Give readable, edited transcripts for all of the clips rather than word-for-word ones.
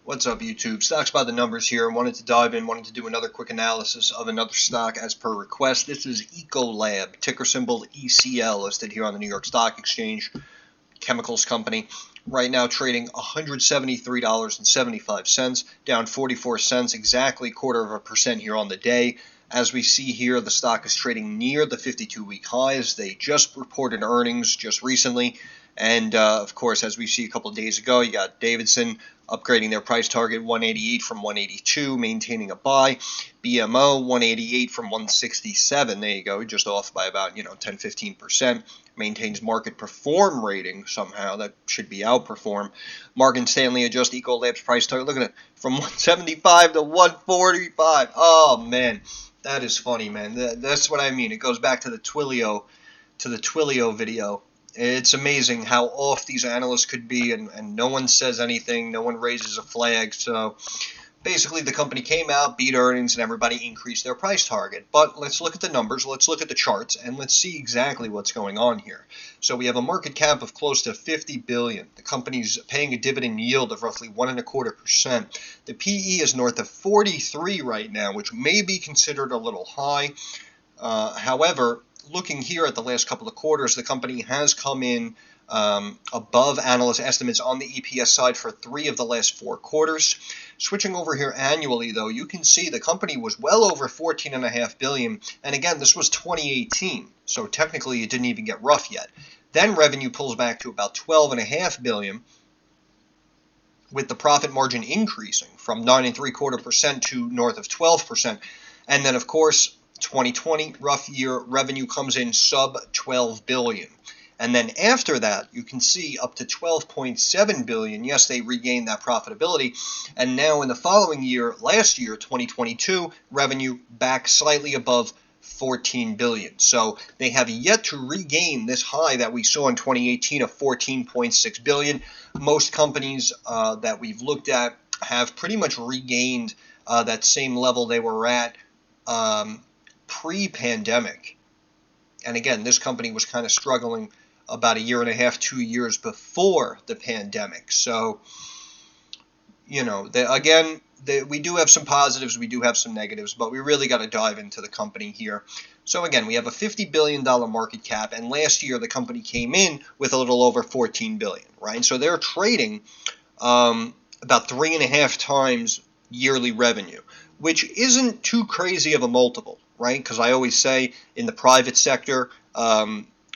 What's up, YouTube? Stocks by the numbers here. Wanted to dive in, wanted to do another quick analysis of another stock as per request. This is Ecolab, ticker symbol ECL, listed here on the New York Stock Exchange, chemicals company. Right now trading $173.75, down 44 cents, exactly 0.25% here on the day. As we see here, the stock is trading near the 52-week highs. They just reported earnings just recently. And, of course, as we see a couple of days ago, you got Davidson upgrading their price target 188 from 182, maintaining a buy. BMO 188 from 167. There you go, just off by about 10-15%. Maintains market perform rating somehow. That should be outperform. Morgan Stanley adjust Ecolab's price target. Look at it, from 175 to 145. Oh man, that is funny, man. That's what I mean. It goes back to the Twilio video. It's amazing how off these analysts could be, and no one says anything, no one raises a flag. So basically the company came out, beat earnings, and everybody increased their price target. But let's look at the numbers, let's look at the charts, and let's see exactly what's going on here. So we have a market cap of close to $50 billion. The company's paying a dividend yield of roughly 1.25%. The PE is north of 43 right now, which may be considered a little high. However, looking here at the last couple of quarters, the company has come in above analyst estimates on the EPS side for 3 of the last 4 quarters. Switching over here annually, though, you can see the company was well over $14.5 billion, and again, this was 2018, so technically it didn't even get rough yet. Then revenue pulls back to about $12.5 billion, with the profit margin increasing from 9.75% to north of 12%, and then, of course, 2020, rough year, revenue comes in sub 12 billion. And then after that, you can see up to 12.7 billion. Yes, they regained that profitability. And now in the following year, last year, 2022, revenue back slightly above 14 billion. So they have yet to regain this high that we saw in 2018 of 14.6 billion. Most companies that we've looked at have pretty much regained that same level they were at pre-pandemic. And again, this company was kind of struggling about 1.5 years, 2 years before the pandemic. So, we do have some positives, we do have some negatives, but we really got to dive into the company here. So again, we have a $50 billion market cap, and last year the company came in with a little over $14 billion, right? So they're trading about 3.5 times yearly revenue, which isn't too crazy of a multiple, right? Because I always say in the private sector,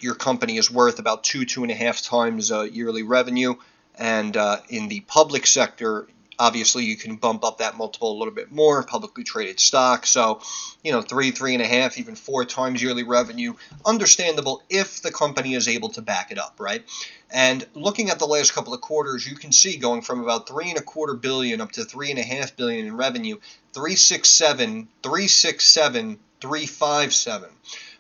your company is worth about 2.5 times yearly revenue, and in the public sector, obviously you can bump up that multiple a little bit more, publicly traded stock. So, 3.5, even 4 times yearly revenue, understandable if the company is able to back it up, right? And looking at the last couple of quarters, you can see going from about 3.25 billion up to 3.5 billion in revenue, 367, 367, 357.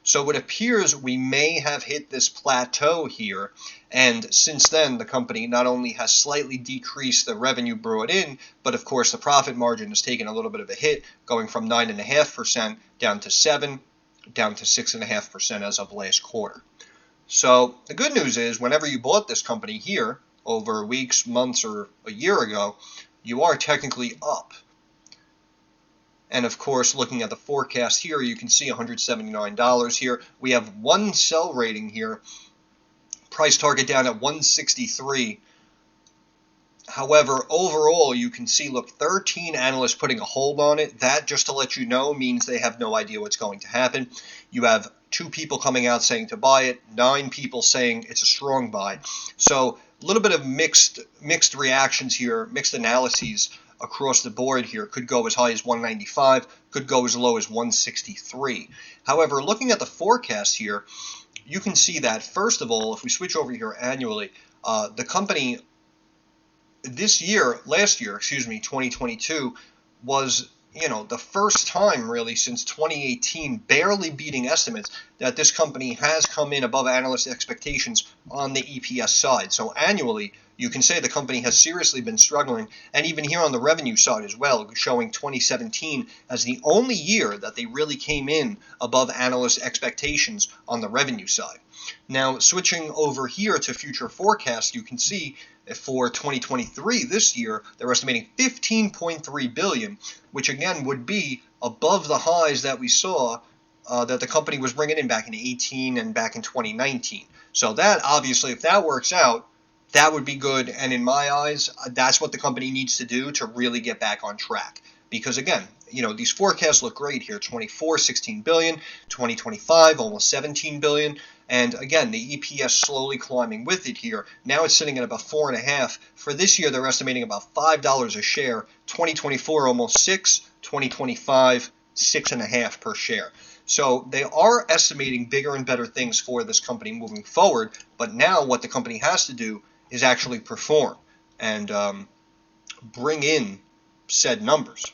So it appears we may have hit this plateau here, and since then the company not only has slightly decreased the revenue brought in, but of course the profit margin has taken a little bit of a hit, going from 9.5% down to 7%, down to 6.5% as of last quarter. So the good news is, whenever you bought this company here over weeks, months, or a year ago, you are technically up. And of course, looking at the forecast here, you can see $179 here. We have one sell rating here, price target down at 163. However, overall, you can see, look, 13 analysts putting a hold on it. That, just to let you know, means they have no idea what's going to happen. You have 2 people coming out saying to buy it, 9 people saying it's a strong buy. So a little bit of mixed reactions here, mixed analyses across the board here. Could go as high as 195, could go as low as 163. However, looking at the forecast here, you can see that, first of all, if we switch over here annually, the company last year, 2022, was the first time really since 2018, barely beating estimates, that this company has come in above analyst expectations on the EPS side. So annually, you can say the company has seriously been struggling, and even here on the revenue side as well, showing 2017 as the only year that they really came in above analyst expectations on the revenue side. Now, switching over here to future forecasts, you can see For 2023, this year, they're estimating 15.3 billion, which again would be above the highs that we saw that the company was bringing in back in 18 and back in 2019. So that obviously, if that works out, that would be good. And in my eyes, that's what the company needs to do to really get back on track. Because again, these forecasts look great here. 24, 16 billion, 2025, almost 17 billion. And again, the EPS slowly climbing with it here. Now it's sitting at about 4.5. For this year, they're estimating about $5 a share. 2024, almost 6. 2025, 6.5 per share. So they are estimating bigger and better things for this company moving forward. But now what the company has to do is actually perform and bring in said numbers.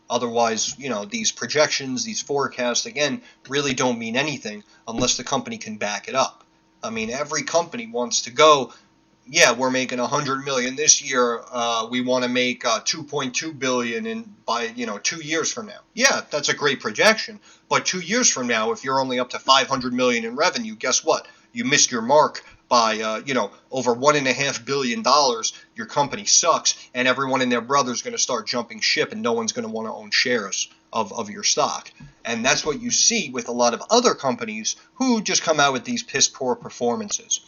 Otherwise, these projections, these forecasts, again, really don't mean anything unless the company can back it up. I mean, every company wants to go, yeah, we're making 100 million this year. We want to make 2.2 billion by 2 years from now. Yeah, that's a great projection. But 2 years from now, if you're only up to 500 million in revenue, guess what? You missed your mark by over $1.5 billion. Your company sucks, and everyone and their brother is going to start jumping ship, and no one's going to want to own shares of your stock. And that's what you see with a lot of other companies who just come out with these piss poor performances.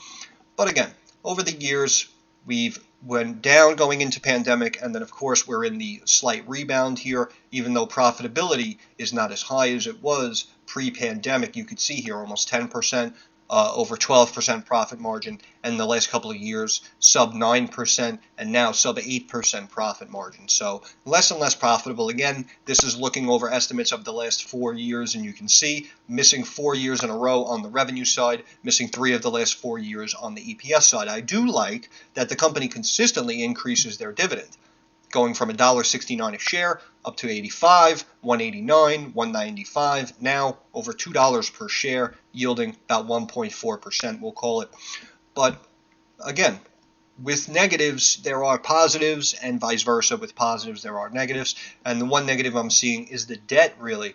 But again, over the years, we've went down going into pandemic, and then of course we're in the slight rebound here, even though profitability is not as high as it was pre-pandemic. You could see here almost 10%, over 12% profit margin, and the last couple of years sub 9% and now sub 8% profit margin. So less and less profitable. Again, this is looking over estimates of the last 4 years, and you can see missing 4 years in a row on the revenue side, missing 3 of the last 4 years on the EPS side. I do like that the company consistently increases their dividend, going from $1.69 a share up to 85, 189, 195, now over $2 per share, yielding about 1.4%, we'll call it. But again, with negatives, there are positives, and vice versa. With positives, there are negatives. And the one negative I'm seeing is the debt really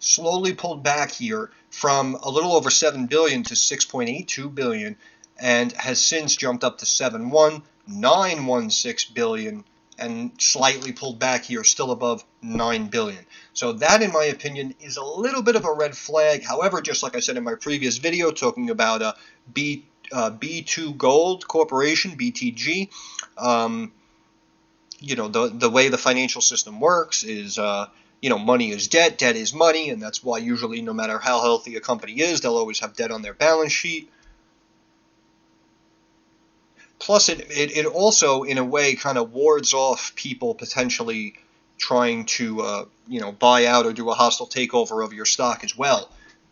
slowly pulled back here from a little over $7 billion to $6.82 billion, and has since jumped up to $7.916 billion, and slightly pulled back here, still above $9 billion. So that, in my opinion, is a little bit of a red flag. However, just like I said in my previous video talking about B2 Gold Corporation, BTG, the way the financial system works is, money is debt, debt is money, and that's why usually no matter how healthy a company is, they'll always have debt on their balance sheet. Plus, it also, in a way, kind of wards off people potentially trying to, buy out or do a hostile takeover of your stock as well,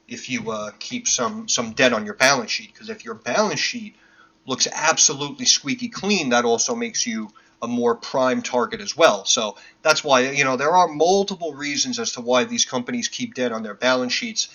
if you keep some debt on your balance sheet. Because if your balance sheet looks absolutely squeaky clean, that also makes you a more prime target as well. So that's why, there are multiple reasons as to why these companies keep debt on their balance sheets.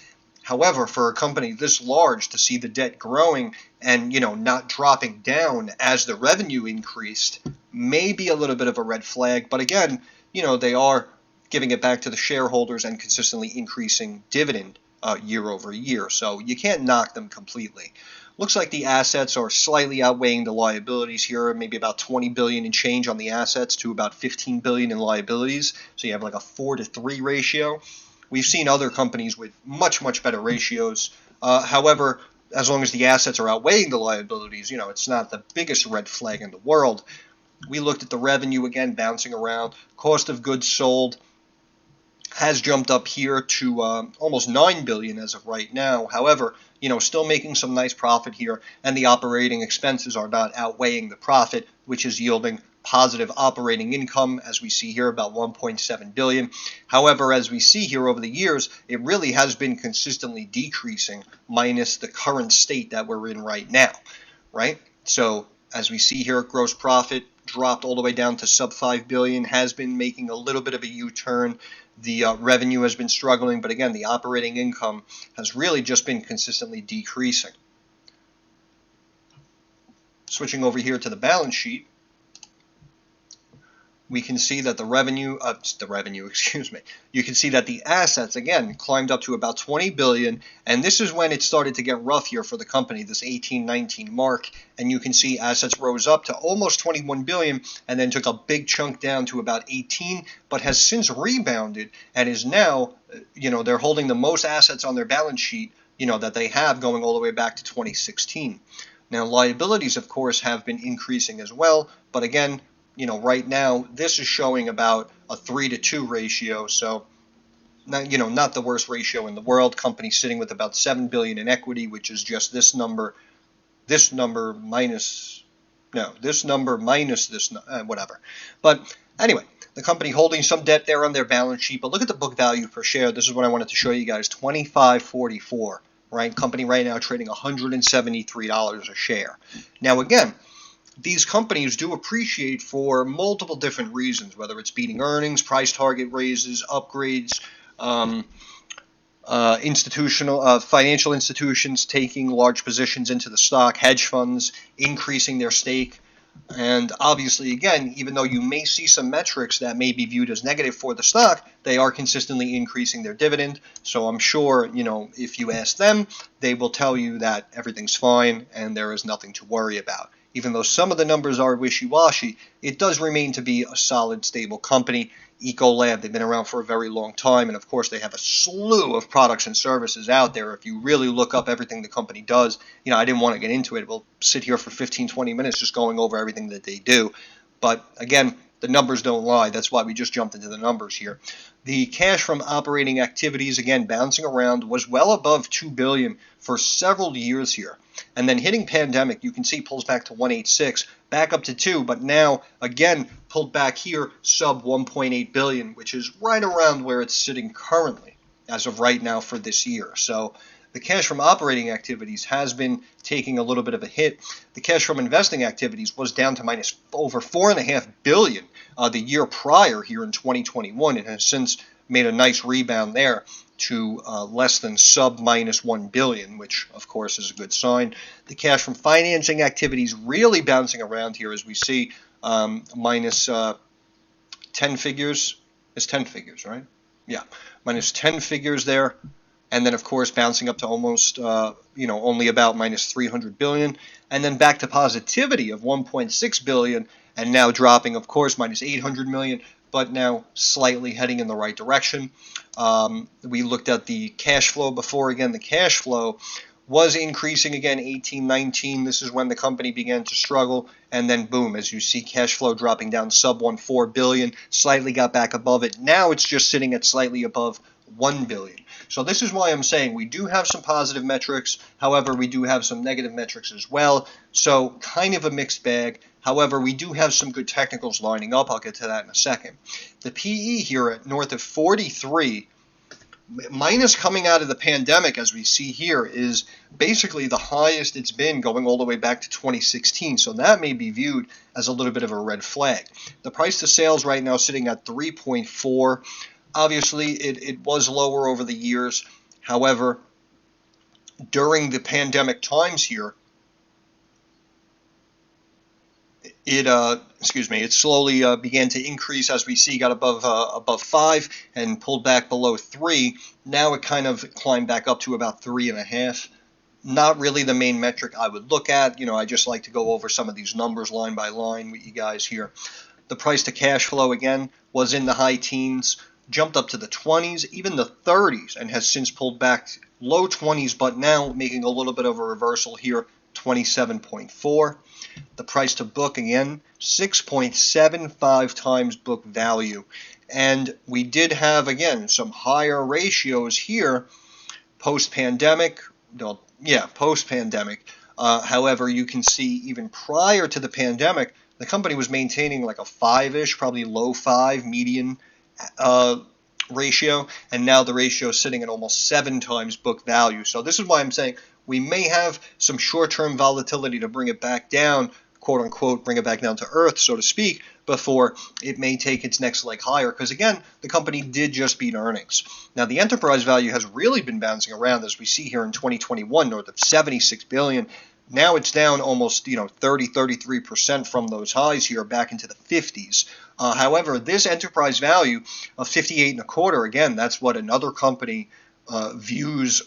However, for a company this large to see the debt growing and, not dropping down as the revenue increased may be a little bit of a red flag. But again, they are giving it back to the shareholders and consistently increasing dividend year over year. So you can't knock them completely. Looks like the assets are slightly outweighing the liabilities here, maybe about 20 billion in change on the assets to about 15 billion in liabilities. So you have like a 4-to-3 ratio. We've seen other companies with much, much better ratios. However, as long as the assets are outweighing the liabilities, it's not the biggest red flag in the world. We looked at the revenue again, bouncing around. Cost of goods sold has jumped up here to almost 9 billion as of right now. However, still making some nice profit here, and the operating expenses are not outweighing the profit, which is yielding positive operating income, as we see here, about 1.7 billion. However, as we see here over the years, it really has been consistently decreasing, minus the current state that we're in right now, right? So as we see here, gross profit dropped all the way down to sub 5 billion, has been making a little bit of a U-turn. The revenue has been struggling, but again, the operating income has really just been consistently decreasing. Switching over here to the balance sheet, we can see that excuse me, you can see that the assets, again, climbed up to about 20 billion, and this is when it started to get rough here for the company, this 18-19 mark, and you can see assets rose up to almost 21 billion, and then took a big chunk down to about 18, but has since rebounded, and is now, they're holding the most assets on their balance sheet, that they have, going all the way back to 2016. Now, liabilities, of course, have been increasing as well, but again, right now, this is showing about a 3-to-2 ratio, so not the worst ratio in the world. Company sitting with about 7 billion in equity, which is just this number minus this, whatever. But anyway, the company holding some debt there on their balance sheet, but look at the book value per share. This is what I wanted to show you guys, $25.44, right? Company right now trading $173 a share. Now, again, these companies do appreciate for multiple different reasons, whether it's beating earnings, price target raises, upgrades, financial institutions taking large positions into the stock, hedge funds increasing their stake. And obviously, again, even though you may see some metrics that may be viewed as negative for the stock, they are consistently increasing their dividend. So I'm sure, if you ask them, they will tell you that everything's fine and there is nothing to worry about. Even though some of the numbers are wishy-washy, it does remain to be a solid, stable company. Ecolab, they've been around for a very long time, and of course they have a slew of products and services out there. If you really look up everything the company does, I didn't want to get into it. We'll sit here for 15-20 minutes just going over everything that they do. But again, the numbers don't lie. That's why we just jumped into the numbers here. The cash from operating activities, again, bouncing around, was well above $2 billion for several years here. And then hitting pandemic, you can see pulls back to 186, back up to 2, but now, again, pulled back here, sub 1.8 billion, which is right around where it's sitting currently, as of right now for this year. So the cash from operating activities has been taking a little bit of a hit. The cash from investing activities was down to minus over $4.5 billion the year prior here in 2021, and has since made a nice rebound there to less than sub minus 1 billion, which of course is a good sign. The cash from financing activities really bouncing around here, as we see, minus 10 figures. It's 10 figures, right? Yeah, minus 10 figures there. And then, of course, bouncing up to almost, only about minus 300 billion. And then back to positivity of 1.6 billion, and now dropping, of course, minus 800 million, but now slightly heading in the right direction. We looked at the cash flow before. Again, the cash flow was increasing again, 18-19. This is when the company began to struggle, and then boom, as you see, cash flow dropping down sub 1.4 billion, slightly got back above it. Now it's just sitting at slightly above 1 billion. So this is why I'm saying we do have some positive metrics. However, we do have some negative metrics as well. So kind of a mixed bag. However, we do have some good technicals lining up. I'll get to that in a second. The PE here at north of 43, minus coming out of the pandemic, as we see here, is basically the highest it's been going all the way back to 2016. So that may be viewed as a little bit of a red flag. The price to sales right now sitting at 3.4. Obviously, it was lower over the years. However, during the pandemic times here, it slowly began to increase, as we see, got above 5 and pulled back below 3. Now it kind of climbed back up to about 3.5. Not really the main metric I would look at. I just like to go over some of these numbers line by line with you guys here. The price to cash flow, again, was in the high teens, jumped up to the 20s, even the 30s, and has since pulled back low 20s, but now making a little bit of a reversal here, 27.4. The price to book, again, 6.75 times book value. And we did have, again, some higher ratios here post-pandemic. Post-pandemic. However, you can see even prior to the pandemic, the company was maintaining like a 5-ish, probably low 5 median ratio, and now the ratio is sitting at almost 7 times book value. So this is why I'm saying we may have some short-term volatility to bring it back down, quote unquote, bring it back down to earth, so to speak, before it may take its next leg higher, because again, the company did just beat earnings. Now, the enterprise value has really been bouncing around, as we see here in 2021, north of 76 billion, Now it's down almost 33% from those highs here back into the 50s. However, this enterprise value of 58 and a quarter, again, that's what another company views.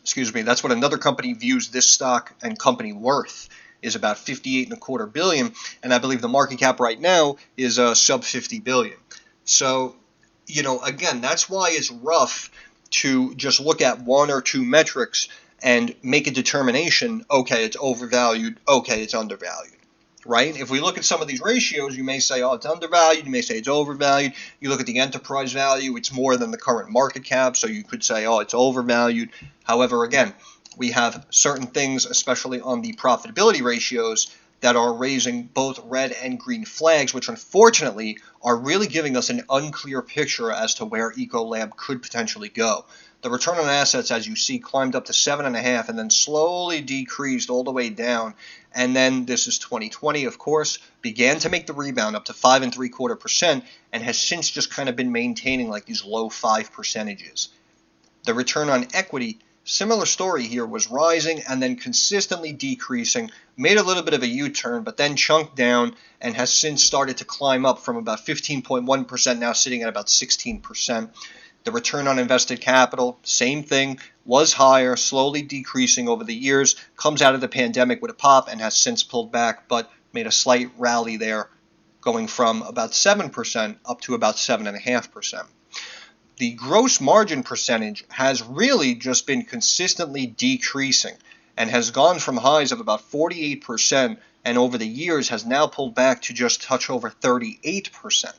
Excuse me. That's what another company views this stock and company worth, is about 58 and a quarter billion, and I believe the market cap right now is sub 50 billion. So, again, that's why it's rough to just look at one or two metrics and make a determination, okay, it's overvalued, okay, it's undervalued, right? If we look at some of these ratios, you may say, oh, it's undervalued, you may say it's overvalued. You look at the enterprise value, it's more than the current market cap, so you could say, oh, it's overvalued. However, again, we have certain things, especially on the profitability ratios, that are raising both red and green flags, which unfortunately are really giving us an unclear picture as to where Ecolab could potentially go. The return on assets, as you see, climbed up to 7.5 and then slowly decreased all the way down. And then this is 2020, of course, began to make the rebound up to 5.75% and has since just kind of been maintaining like these low 5 percentages. The return on equity, similar story here, was rising and then consistently decreasing, made a little bit of a U-turn, but then chunked down and has since started to climb up from about 15.1%, now sitting at about 16%. The return on invested capital, same thing, was higher, slowly decreasing over the years, comes out of the pandemic with a pop and has since pulled back, but made a slight rally there, going from about 7% up to about 7.5%. The gross margin percentage has really just been consistently decreasing and has gone from highs of about 48% and over the years has now pulled back to just touch over 38%.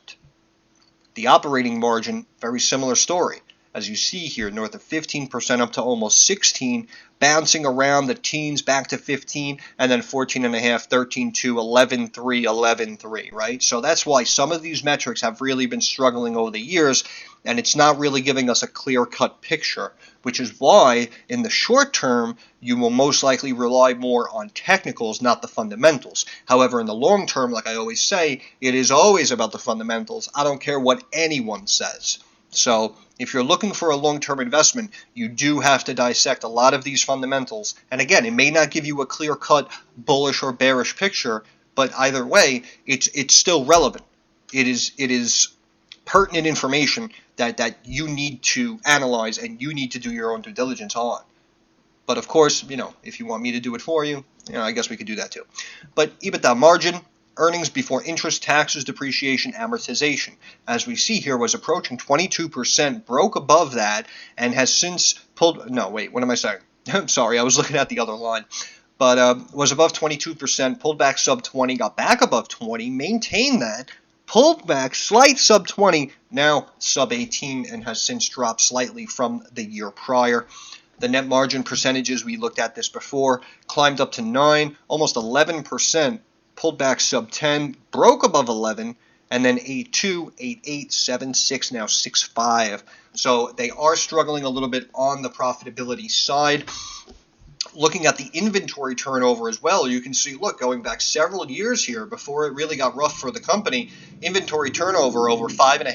The operating margin, very similar story. As you see here, north of 15% up to almost 16, bouncing around the teens back to 15, and then 14.5, 13.2, 11.3, 11.3, right? So that's why some of these metrics have really been struggling over the years, and it's not really giving us a clear-cut picture, which is why in the short term you will most likely rely more on technicals, not the fundamentals. However, in the long term, like I always say, it is always about the fundamentals. I don't care what anyone says. So if you're looking for a long-term investment, you do have to dissect a lot of these fundamentals. And again, it may not give you a clear-cut bullish or bearish picture, but either way, it's still relevant. It is pertinent information that you need to analyze and you need to do your own due diligence on. But of course, if you want me to do it for you, I guess we could do that too. But EBITDA margin, earnings before interest, taxes, depreciation, amortization, as we see here, was approaching 22%, broke above that, and has since pulled, no, wait, what am I saying? I'm sorry, I was looking at the other line. But was above 22%, pulled back sub 20, got back above 20, maintained that, pulled back, slight sub 20, now sub 18, and has since dropped slightly from the year prior. The net margin percentages, we looked at this before, climbed up to 9, almost 11%, pulled back sub 10, broke above 11, and then 8.2, 8.8, 7.6, now 6.5. So they are struggling a little bit on the profitability side. Looking at the inventory turnover as well, you can see, look, going back several years here before it really got rough for the company, inventory turnover over 5.5,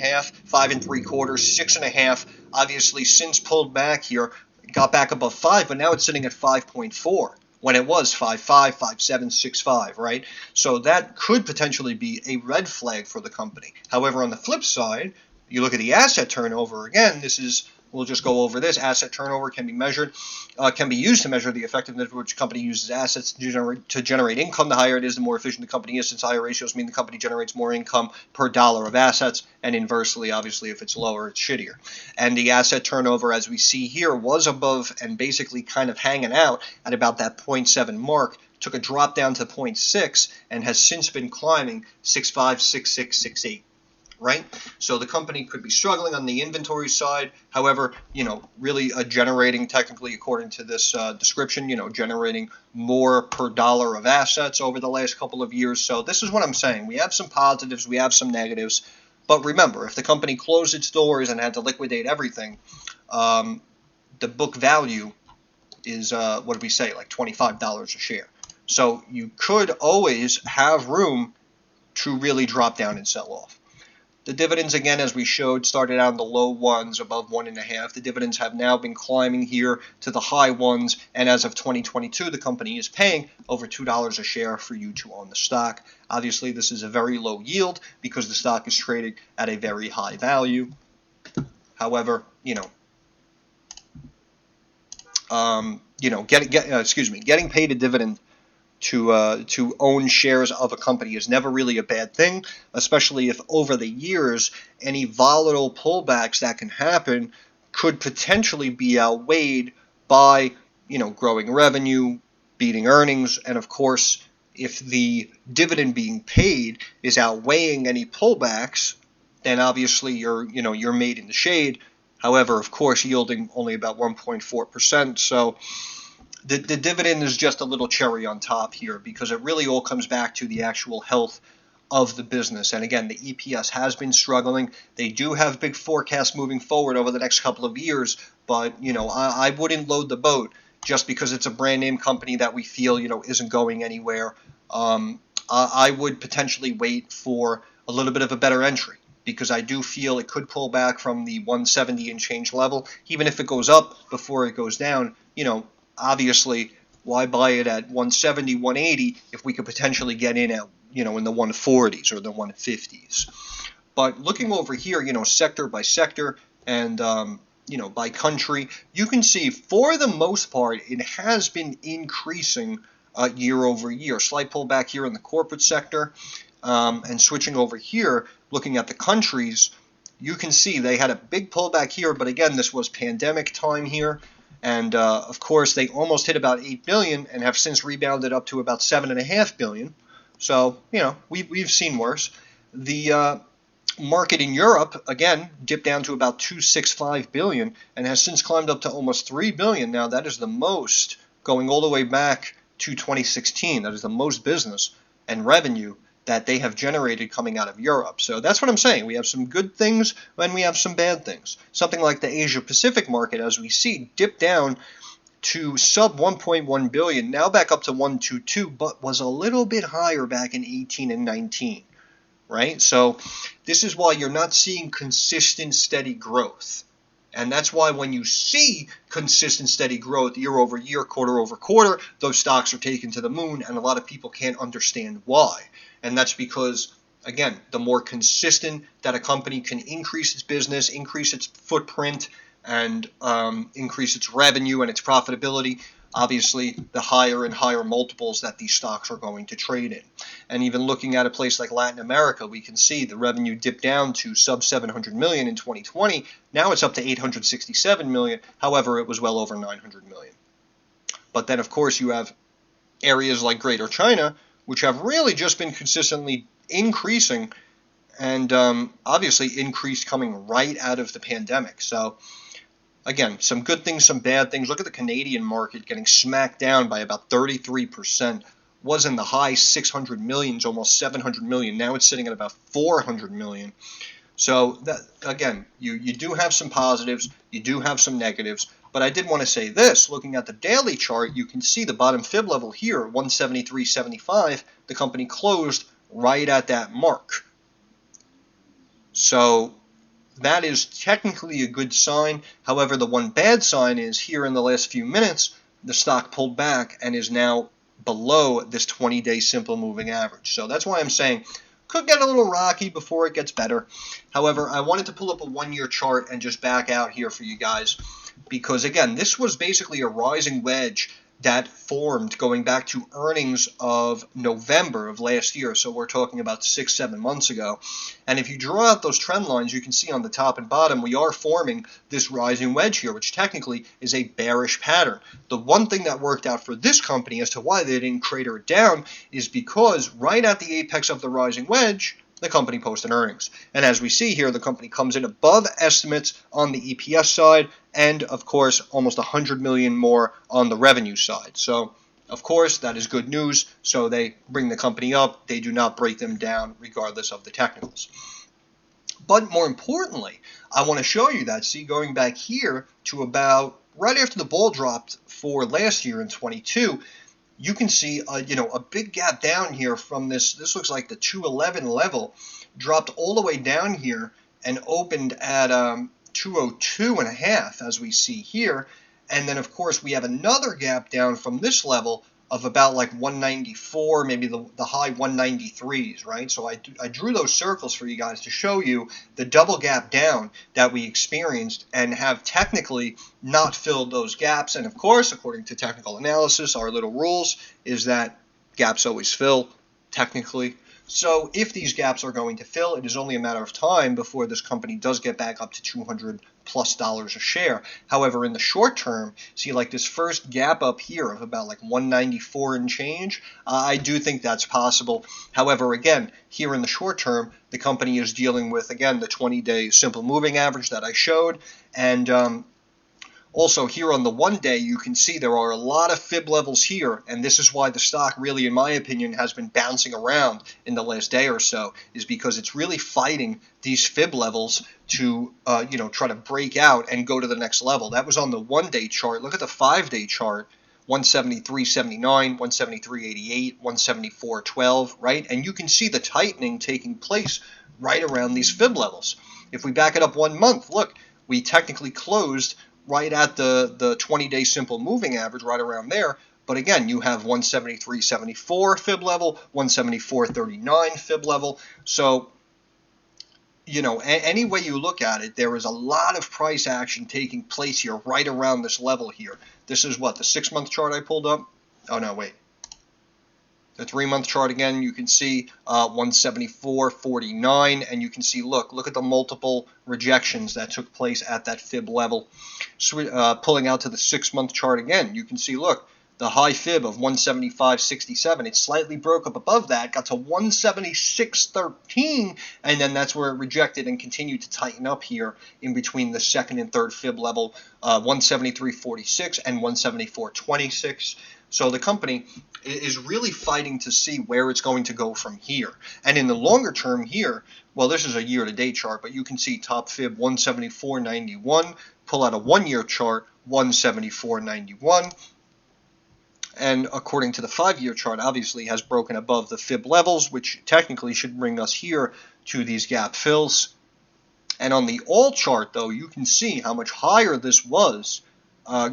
5.75, 6.5, obviously since pulled back here, got back above 5, but now it's sitting at 5.4 when it was 5.5, 5.7, 6.5, right? So that could potentially be a red flag for the company. However, on the flip side, you look at the asset turnover, again, we'll just go over this. Asset turnover can be measured, can be used to measure the effectiveness of which a company uses assets to generate income. The higher it is, the more efficient the company is, since higher ratios mean the company generates more income per dollar of assets, and inversely, obviously, if it's lower, it's shittier. And the asset turnover, as we see here, was above and basically kind of hanging out at about that 0.7 mark, took a drop down to 0.6, and has since been climbing 6.5, 6.6, 6.8. Right? So the company could be struggling on the inventory side. However, really generating, technically, according to this description, generating more per dollar of assets over the last couple of years. So this is what I'm saying. We have some positives, we have some negatives. But remember, if the company closed its doors and had to liquidate everything, the book value is, what did we say, like $25 a share. So you could always have room to really drop down and sell off. The dividends, again, as we showed, started out in the low ones, above 1.5. The dividends have now been climbing here to the high ones, and as of 2022, the company is paying over $2 a share for you to own the stock. Obviously, this is a very low yield because the stock is trading at a very high value. However, getting paid a dividend to own shares of a company is never really a bad thing, especially if over the years any volatile pullbacks that can happen could potentially be outweighed by growing revenue, beating earnings, and of course if the dividend being paid is outweighing any pullbacks, then obviously you're made in the shade. However, of course, yielding only about 1.4%. So the dividend is just a little cherry on top here because it really all comes back to the actual health of the business. And again, the EPS has been struggling. They do have big forecasts moving forward over the next couple of years, but I wouldn't load the boat just because it's a brand name company that we feel isn't going anywhere. I would potentially wait for a little bit of a better entry, because I do feel it could pull back from the 170 and change level. Even if it goes up before it goes down, obviously, why buy it at 170, 180 if we could potentially get in at, in the 140s or the 150s? But looking over here, sector by sector and, by country, you can see for the most part, it has been increasing year over year. Slight pullback here in the corporate sector. And switching over here, looking at the countries, you can see they had a big pullback here, but again, this was pandemic time here. And of course, they almost hit about 8 billion and have since rebounded up to about 7.5 billion. So, we've seen worse. The market in Europe, again, dipped down to about 265 billion and has since climbed up to almost 3 billion. Now, that is the most going all the way back to 2016. That is the most business and revenue that they have generated coming out of Europe. So that's what I'm saying. We have some good things and we have some bad things. Something like the Asia Pacific market, as we see, dipped down to sub 1.1 billion, now back up to 122, but was a little bit higher back in 18 and 19, right? So this is why you're not seeing consistent, steady growth. And that's why when you see consistent, steady growth year over year, quarter over quarter, those stocks are taken to the moon, and a lot of people can't understand why. And that's because, again, the more consistent that a company can increase its business, increase its footprint, and increase its revenue and its profitability, obviously the higher and higher multiples that these stocks are going to trade in. And even looking at a place like Latin America, we can see the revenue dipped down to sub 700 million in 2020. Now it's up to 867 million. However, it was well over 900 million. But then, of course, you have areas like Greater China, which have really just been consistently increasing and obviously increased coming right out of the pandemic. So, again, some good things, some bad things. Look at the Canadian market getting smacked down by about 33%. Was in the high 600 millions, almost 700 million. Now it's sitting at about 400 million. So, that, again, you do have some positives. You do have some negatives. But I did want to say this. Looking at the daily chart, you can see the bottom fib level here, 173.75. The company closed right at that mark. So that is technically a good sign. However, the one bad sign is here in the last few minutes, the stock pulled back and is now below this 20-day simple moving average. So that's why I'm saying could get a little rocky before it gets better. However, I wanted to pull up a one-year chart and just back out here for you guys because, again, this was basically a rising wedge that formed going back to earnings of November of last year. So we're talking about 6-7 months ago. And if you draw out those trend lines, you can see on the top and bottom, we are forming this rising wedge here, which technically is a bearish pattern. The one thing that worked out for this company as to why they didn't crater it down is because right at the apex of the rising wedge, the company posted earnings. And as we see here, the company comes in above estimates on the EPS side and, of course, almost 100 million more on the revenue side. So, of course, that is good news. So they bring the company up. They do not break them down regardless of the technicals. But more importantly, I want to show you that, see, going back here to about right after the ball dropped for last year in 22, you can see a big gap down here from this looks like the 211 level, dropped all the way down here and opened at 202.5, as we see here. And then, of course, we have another gap down from this level of about like 194, maybe the high 193s, right? So I drew those circles for you guys to show you the double gap down that we experienced and have technically not filled those gaps. And of course, according to technical analysis, our little rules is that gaps always fill technically. So if these gaps are going to fill, it is only a matter of time before this company does get back up to $200+ a share. However, in the short term, see like this first gap up here of about like 194 and change, I do think that's possible. However, again, here in the short term, the company is dealing with, again, the 20-day simple moving average that I showed. And also, here on the 1 day, you can see there are a lot of fib levels here, and this is why the stock really, in my opinion, has been bouncing around in the last day or so, is because it's really fighting these fib levels to, try to break out and go to the next level. That was on the 1 day chart. Look at the 5-day chart. 173.79, 173.88, 174.12, right? And you can see the tightening taking place right around these fib levels. If we back it up 1 month, look, we technically closed right at the 20-day simple moving average, right around there. But again, you have 173.74 fib level, 174.39 fib level. So, any way you look at it, there is a lot of price action taking place here, right around this level here. This is what, the 6-month chart I pulled up? Oh, no, wait. The 3-month chart again, you can see 174.49, and you can see, look at the multiple rejections that took place at that fib level. So, pulling out to the 6-month chart again, you can see, look, the high fib of 175.67. It slightly broke up above that, got to 176.13, and then that's where it rejected and continued to tighten up here in between the 2nd and 3rd fib level, 173.46 and 174.26. So the company is really fighting to see where it's going to go from here. And in the longer term here, well, this is a year-to-date chart, but you can see top fib 174.91, pull out a 1-year chart, 174.91. And according to the 5-year chart, obviously has broken above the fib levels, which technically should bring us here to these gap fills. And on the all chart, though, you can see how much higher this was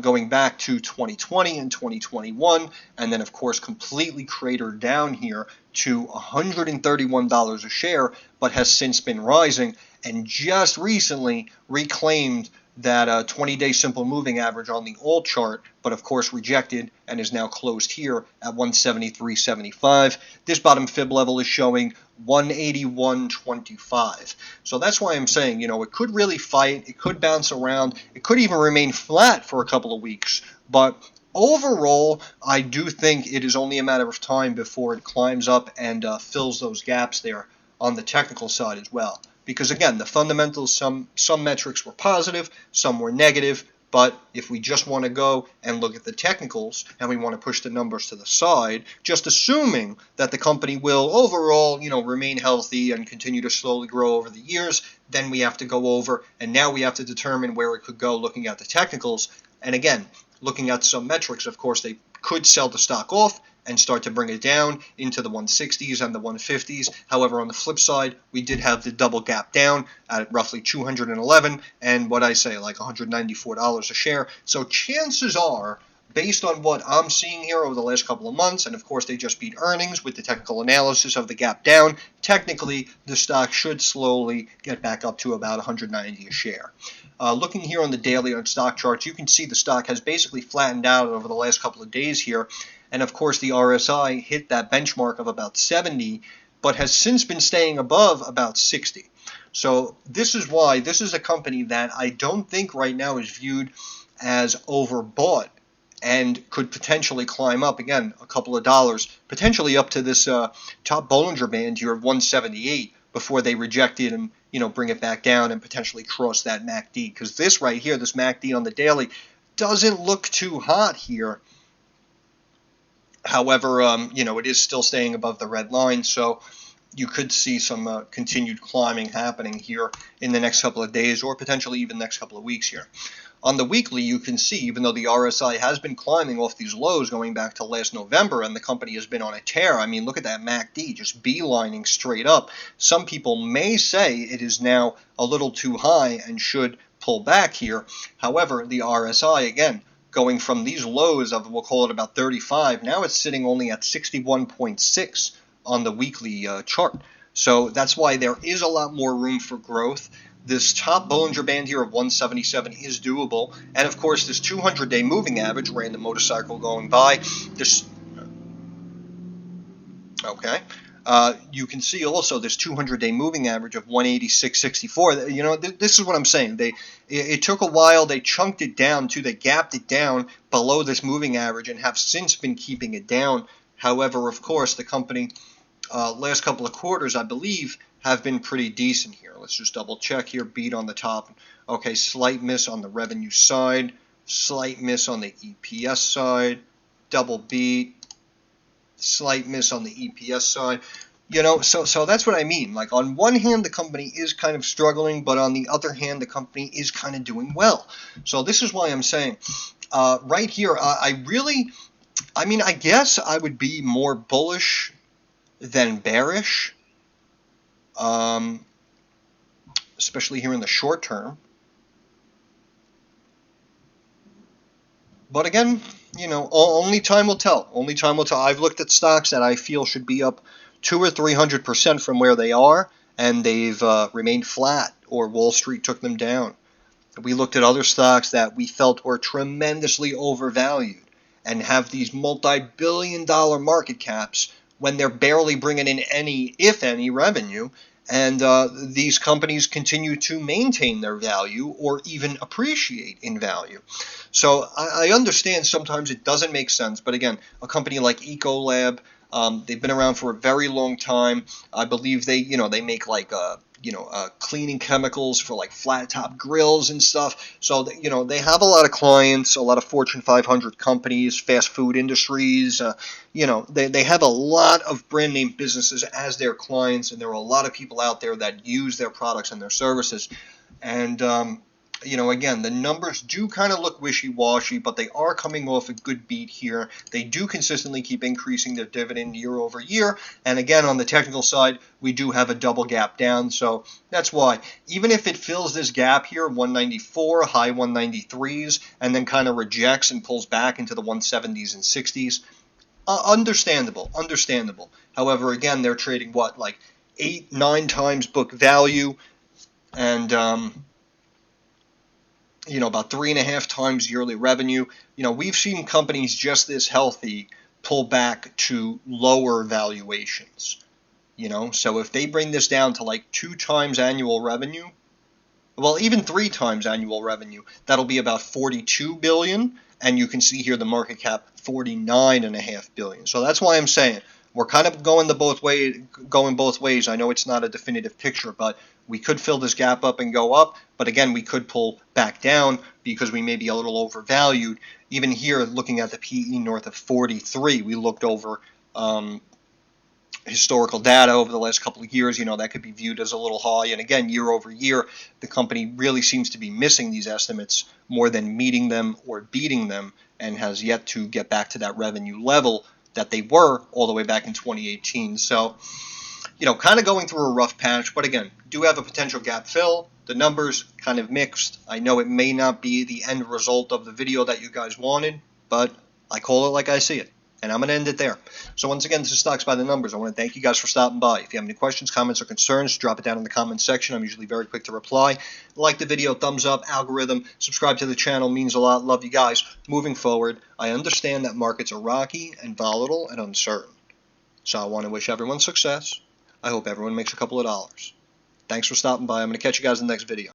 going back to 2020 and 2021, and then, of course, completely cratered down here to $131 a share, but has since been rising and just recently reclaimed that 20-day simple moving average on the all chart, but of course rejected and is now closed here at 173.75. This bottom fib level is showing 181.25. So that's why I'm saying, it could really fight, it could bounce around, it could even remain flat for a couple of weeks, but overall, I do think it is only a matter of time before it climbs up and fills those gaps there on the technical side as well. Because again, the fundamentals, some metrics were positive, some were negative, but if we just want to go and look at the technicals and we want to push the numbers to the side, just assuming that the company will overall, remain healthy and continue to slowly grow over the years, then we have to go over, and now we have to determine where it could go looking at the technicals. And again, looking at some metrics, of course, they could sell the stock off and start to bring it down into the 160s and the 150s. However, on the flip side, we did have the double gap down at roughly 211 and what I say, like $194 a share. So chances are, based on what I'm seeing here over the last couple of months, and of course they just beat earnings with the technical analysis of the gap down, technically the stock should slowly get back up to about $190 a share. Looking here on the daily on stock charts, you can see the stock has basically flattened out over the last couple of days here. And of course, the RSI hit that benchmark of about 70, but has since been staying above about 60. So this is why this is a company that I don't think right now is viewed as overbought and could potentially climb up, again, a couple of dollars, potentially up to this top Bollinger Band here of 178 before they reject it and, bring it back down and potentially cross that MACD. Because this right here, this MACD on the daily, doesn't look too hot here. However, it is still staying above the red line. So you could see some continued climbing happening here in the next couple of days, or potentially even next couple of weeks here. On the weekly, you can see, even though the RSI has been climbing off these lows going back to last November, and the company has been on a tear. I mean, look at that MACD just beelining straight up. Some people may say it is now a little too high and should pull back here. However, the RSI, again, going from these lows of, we'll call it about 35, now it's sitting only at 61.6 on the weekly chart. So that's why there is a lot more room for growth. This top Bollinger Band here of 177 is doable. And of course, this 200-day moving average, random motorcycle going by, this, okay. You can see also this 200-day moving average of 186.64. You know, this is what I'm saying. It took a while. They chunked it down too. They gapped it down below this moving average and have since been keeping it down. However, of course, the company last couple of quarters, I believe, have been pretty decent here. Let's just double check here. Beat on the top. Okay, slight miss on the revenue side. Slight miss on the EPS side. Double beat. Slight miss on the EPS side. You know, so that's what I mean. Like, on one hand, the company is kind of struggling, but on the other hand, the company is kind of doing well. So this is why I'm saying, right here, I guess I would be more bullish than bearish, especially here in the short term. But again, you know, only time will tell. Only time will tell. I've looked at stocks that I feel should be up 200 or 300% from where they are, and they've remained flat, or Wall Street took them down. We looked at other stocks that we felt were tremendously overvalued and have these multi-billion-dollar market caps when they're barely bringing in any, if any, revenue, and these companies continue to maintain their value or even appreciate in value. So I understand sometimes it doesn't make sense, but again, a company like Ecolab, they've been around for a very long time. I believe they make like cleaning chemicals for like flat top grills and stuff. So they have a lot of clients, a lot of Fortune 500 companies, fast food industries. They have a lot of brand name businesses as their clients, and there are a lot of people out there that use their products and their services. And again, the numbers do kind of look wishy-washy, but they are coming off a good beat here. They do consistently keep increasing their dividend year over year. And again, on the technical side, we do have a double gap down. So that's why, even if it fills this gap here, 194, high 193s, and then kind of rejects and pulls back into the 170s and 60s, understandable. However, again, they're trading like 8-9 times book value, and about 3.5 times yearly revenue. We've seen companies just this healthy pull back to lower valuations. So if they bring this down to like 2 times annual revenue, well, even 3 times annual revenue, that'll be about $42 billion, and you can see here the market cap $49.5 billion. So that's why I'm saying we're kind of going both ways. I know it's not a definitive picture, but we could fill this gap up and go up. But again, we could pull back down because we may be a little overvalued. Even here, looking at the PE north of 43, we looked over historical data over the last couple of years. That could be viewed as a little high. And again, year over year, the company really seems to be missing these estimates more than meeting them or beating them, and has yet to get back to that revenue level that they were all the way back in 2018. So, kind of going through a rough patch, but again, do have a potential gap fill. The numbers kind of mixed. I know it may not be the end result of the video that you guys wanted, but I call it like I see it, and I'm going to end it there. So once again, this is Stocks by the Numbers. I want to thank you guys for stopping by. If you have any questions, comments, or concerns, drop it down in the comments section. I'm usually very quick to reply. Like the video, thumbs up, algorithm, subscribe to the channel, means a lot. Love you guys. Moving forward, I understand that markets are rocky and volatile and uncertain. So I want to wish everyone success. I hope everyone makes a couple of dollars. Thanks for stopping by. I'm going to catch you guys in the next video.